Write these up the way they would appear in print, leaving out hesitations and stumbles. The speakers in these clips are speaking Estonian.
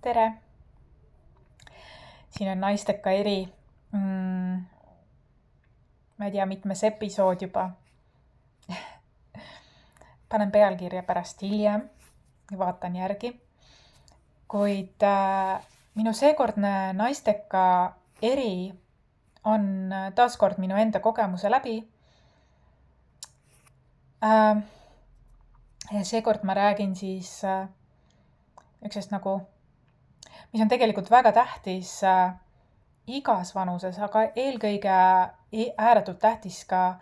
tere! Siin on naisteka eri. Ma ei tea, mitmes episood juba. Panen pealkirja pärast hiljem ja vaatan järgi. Kuid minu seekordne naisteka eri on taaskord minu enda kogemuse läbi. Ja seekord ma räägin siis üksest nagu, mis on tegelikult väga tähtis igas vanuses, aga eelkõige ääretult tähtis ka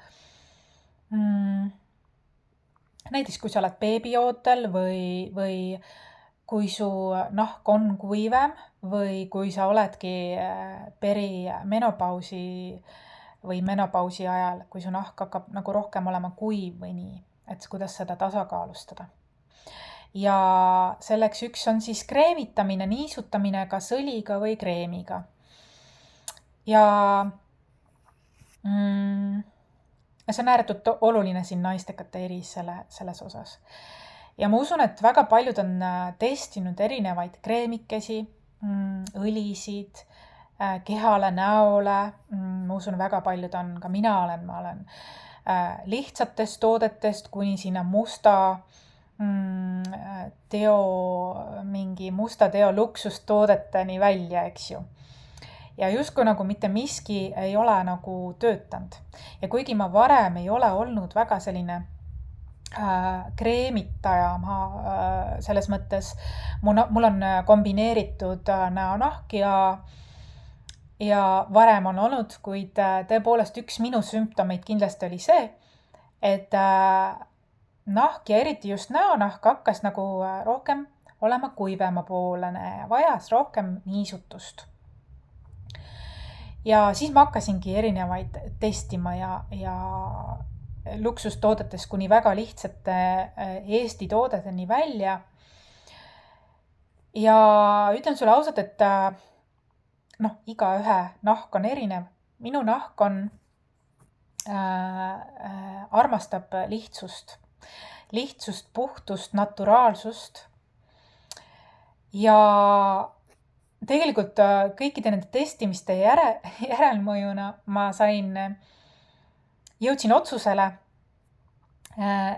näiteks kui sa oled beebiootel või kui su nahk on kuivem või kui sa oledki perimenopausi või menopausi ajal, kui su nahk hakkab nagu rohkem olema kuiv või nii, et kuidas seda tasakaalustada. Ja selleks üks on siis kreemitamine, niisutamine kas õliga või kreemiga. Ja see on ääretult oluline siin naistekate eris selles osas. Ja ma usun, et väga paljud on testinud erinevaid kreemikesi, õlisid, kehale, näole. Ma usun, väga paljud on, ka ma olen lihtsatest toodetest kuni sinna musta teo luksustoodeteni välja, eks ju. Ja justkui nagu mitte miski ei ole nagu töötanud. Ja kuigi ma varem ei ole olnud väga selline kreemitaja, selles mõttes mul on kombineeritud näonahk ja varem on olnud, kuid tõepoolest üks minu sümptomeid kindlasti oli see, et nahk ja eriti just näonahk hakkas nagu rohkem olema kuivemapoolene ja vajas rohkem niisutust. Ja siis ma hakkasingi erinevaid testima ja luksustoodetest kuni väga lihtsate Eesti toodeteni välja. Ja ütlen sulle ausalt, et igaühe nahk on erinev. Minu nahk armastab lihtsust. Lihtsust, puhtust, naturaalsust. Ja tegelikult kõikide nende testimiste järelmõjuna ma jõudsin otsusele,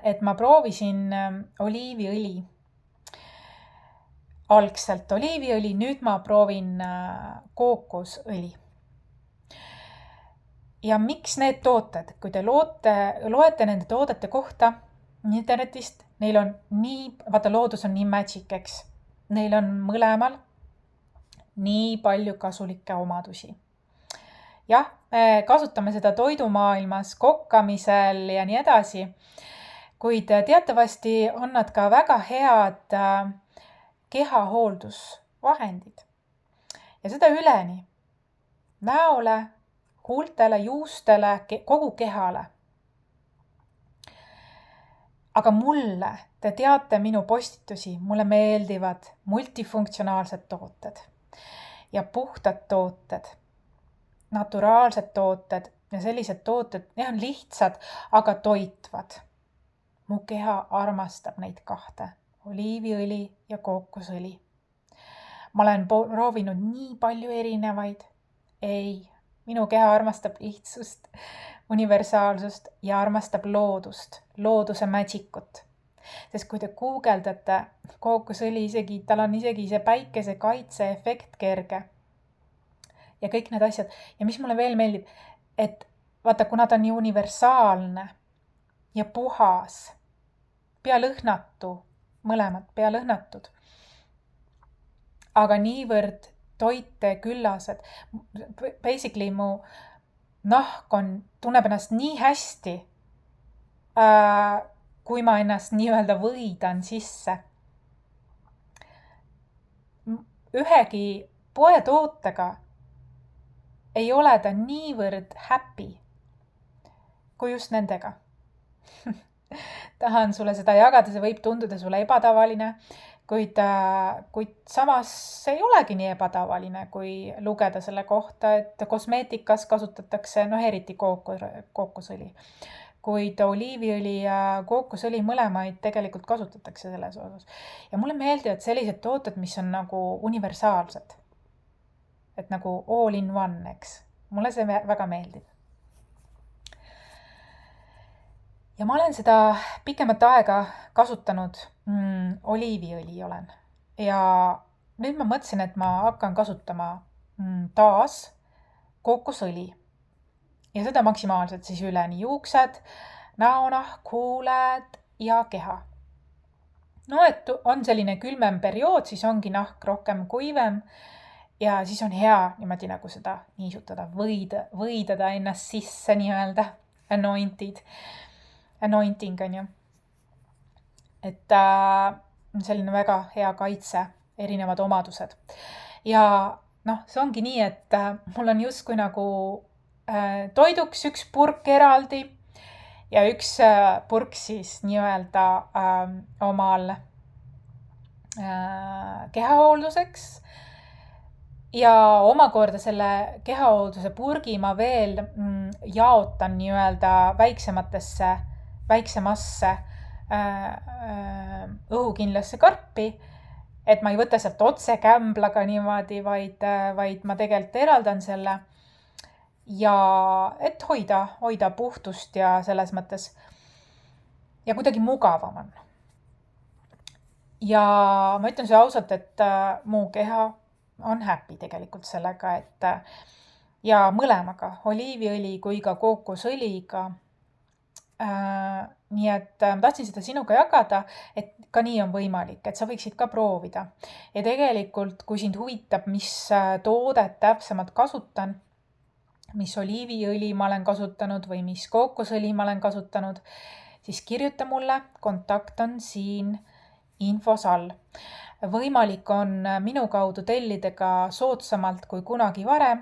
et ma proovisin oliiviõli. Algselt oliiviõli, nüüd ma proovin kookosõli. Ja miks need tooted? Kui te loete nende toodete kohta internetist, neil on vaata loodus on nii magic, eks. Neil on mõlemal nii palju kasulikke omadusi. Jah, me kasutame seda toidumaailmas, kokkamisel ja nii edasi, kuid teatavasti on nad ka väga head kehahooldusvahendid. Ja seda üleni. Näole, huultele, juustele, kogu kehale. Aga mulle, te teate minu postitusi, mulle meeldivad multifunktsionaalsed tooted ja puhtad tooted, naturaalsed tooted ja sellised tooted, need on lihtsad, aga toitvad. Mu keha armastab neid kahte, oliiviõli ja kookosõli. Ma olen proovinud nii palju erinevaid. Ei, minu keha armastab lihtsust, universaalsust ja armastab loodust, looduse magicut. Sest kui te guugeldate kookosõli, tal on isegi see päikese kaitseefekt kerge. Ja kõik need asjad. Ja mis mulle veel meeldib, et vaata, kuna ta on nii universaalne ja puhas, pealõhnatu, mõlemad pealõhnatud, aga niivõrd toite küllas, et basically mu nahk tunneb ennast nii hästi, kui ma ennast nii-öelda võidan sisse. Ühegi poetootega ei ole ta niivõrd happy kui just nendega. Tahan sulle seda jagada, see võib tunduda sulle ebatavaline, kuid samas see ei olegi nii ebatavaline, kui lugeda selle kohta, et kosmeetikas kasutatakse, eriti kookosõli. kuid oliiviõli ja kookosõli mõlemaid tegelikult kasutatakse selles osas. Ja mulle meeldivad sellised tooted, mis on nagu universaalsed. Et nagu all in one, eks. Mulle see väga meeldib. Ja ma olen seda pikemat aega kasutanud, oliiviõli olen. Ja nüüd ma mõtlesin, et ma hakkan kasutama taas kookosõli. Ja seda maksimaalselt siis üle nii juuksed, näonahk, huuled ja keha. No et on selline külmem periood, siis ongi nahk rohkem kuivem ja siis on hea niimoodi nagu seda niisutada, võidada ennast sisse nii-öelda, anointing on ju. Et selline väga hea kaitse, erinevad omadused. Ja see ongi nii, et mul on justkui nagu toiduks üks purk eraldi ja üks purk siis nii-öelda omal kehahoolduseks. Ja omakorda selle kehahoolduse purgi ma veel jaotan nii-öelda väiksemasse õhukindlasse karpi, et ma ei võta sealt otse kämblaga niimoodi, vaid ma tegelikult eraldan selle ja et hoida puhtust ja selles mõttes ja kuidagi mugavam on. Ja ma ütlen see ausalt, et mu keha on happy tegelikult sellega, et ja mõlemaga, oliiviõli kui ka kookosõliga. Nii et tahtsin seda sinuga jagada, et ka nii on võimalik, et sa võiksid ka proovida. Ja tegelikult, kui sind huvitab, mis toodet täpsemalt kasutan, mis oliiviõli ma olen kasutanud või mis kookosõli ma olen kasutanud, siis kirjuta mulle, kontakt on siin infos all. Võimalik on minu kaudu tellida ka soodsamalt kui kunagi varem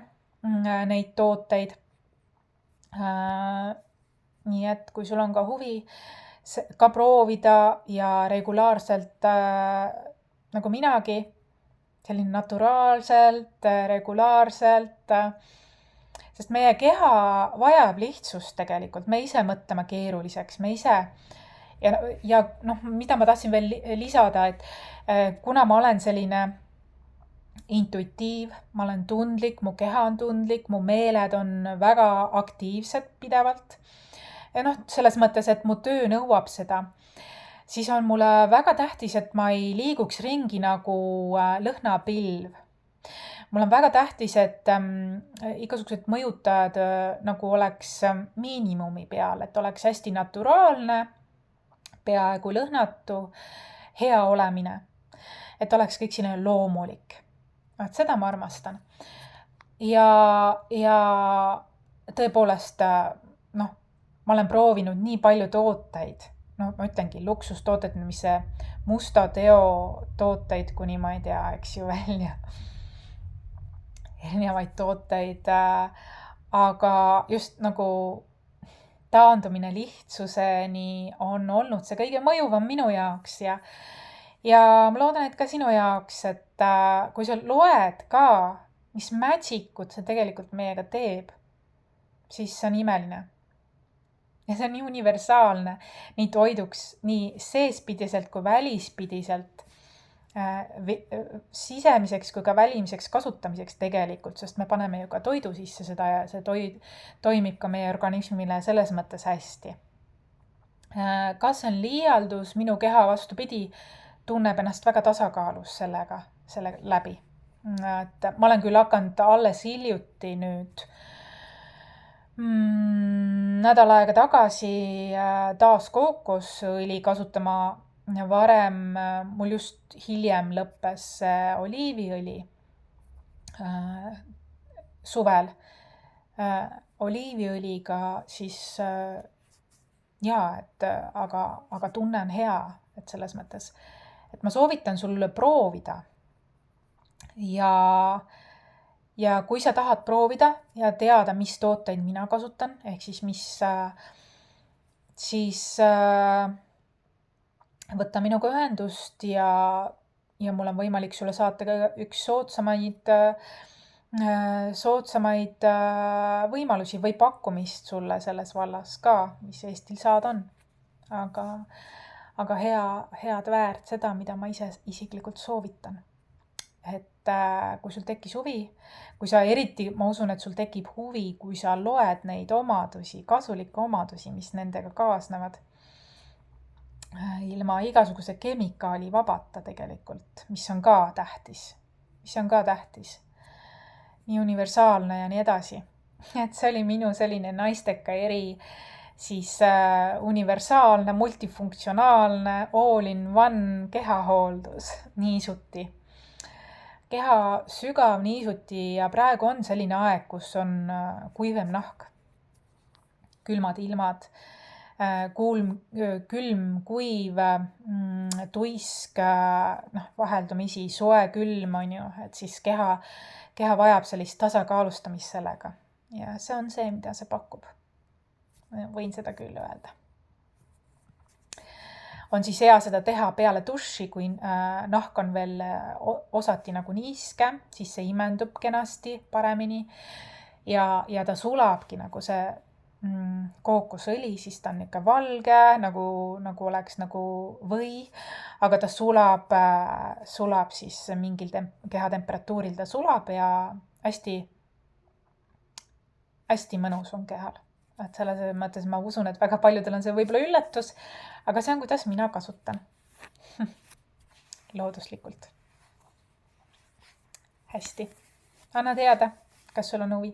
neid tooteid. Nii et kui sul on ka huvi ka proovida ja regulaarselt nagu minagi, selline naturaalselt, regulaarselt, sest meie keha vajab lihtsust tegelikult, me ise mõtleme keeruliseks, me ise ja mida ma tahtsin veel lisada, et kuna ma olen selline intuitiiv, ma olen tundlik, mu keha on tundlik, mu meeled on väga aktiivsed pidevalt ja selles mõttes, et mu töö nõuab seda, siis on mulle väga tähtis, et ma ei liiguks ringi nagu lõhnapilv. Mul on väga tähtis, et igasugused mõjutajad nagu oleks miinimumi peal, et oleks hästi naturaalne, peaaegu lõhnatu, hea olemine, et oleks kõik selline loomulik. Et seda ma armastan. Ja tõepoolest, ma olen proovinud nii palju tooteid, ma ütlengi luksustooted, mis see musta teo tooteid kuni ma ei tea, eks ju välja. Erinevaid tooteid, aga just nagu taandumine lihtsuseni on olnud see kõige mõjuvam minu jaoks ja ma loodan, et ka sinu jaoks, et kui sa loed ka, mis magicut see tegelikult meiega teeb, siis see on imeline. Ja see on nii universaalne, nii toiduks, nii seespidiselt kui välispidiselt, sisemiseks kui ka välimiseks kasutamiseks tegelikult, sest me paneme ju ka toidu sisse seda ja see toimib ka meie organismile selles mõttes hästi. Kas on liialdus, minu keha vastupidi tunneb ennast väga tasakaalus selle läbi. Et ma olen küll hakanud alles hiljuti nüüd nädal aega tagasi taas kookosõli kasutama, varem mul just hiljem lõppes oliiviõli suvel. Oliiviõliga siis aga tunne on hea, et selles mõttes, et ma soovitan sulle proovida ja kui sa tahad proovida ja teada, mis tooteid mina kasutan, ehk siis võta minuga ühendust ja mul on võimalik sulle saata ka üks soodsamaid soodsamaid võimalusi või pakkumist sulle selles vallas ka, mis Eestil saada on. Aga head väärt seda, mida ma ise isiklikult soovitan. Et kui sul tekkis huvi, kui sa eriti, ma usun, et sul tekib huvi, kui sa loed neid omadusi, kasulikke omadusi, mis nendega kaasnevad, ilma igasuguse kemikaali vabata tegelikult, mis on ka tähtis, nii universaalne ja nii edasi. Et see oli minu selline naisteka eri, siis universaalne, multifunktsionaalne, all-in-one kehahooldus niisuti. Keha sügav niisuti ja praegu on selline aeg, kus on kuivem nahk, külmad ilmad, külm, kuiv, tuisk, vaheldumisi soe, külm on ju, et siis keha vajab sellist tasakaalustamist sellega. Ja see on see, mida see pakub. Võin seda küll öelda. On siis hea seda teha peale duši, kui nahk on veel osati nagu niiske, siis see imendub kenasti paremini ja ta sulabki nagu see kookosõli, siis ta on ikka valge, nagu oleks nagu või, aga ta sulab siis mingil kehatemperatuuril ta sulab ja hästi mõnus on kehal. Et selles mõttes ma usun, et väga paljudel on see võib-olla üllatus, aga see on, kuidas mina kasutan looduslikult. Hästi. Anna teada, kas sul on huvi.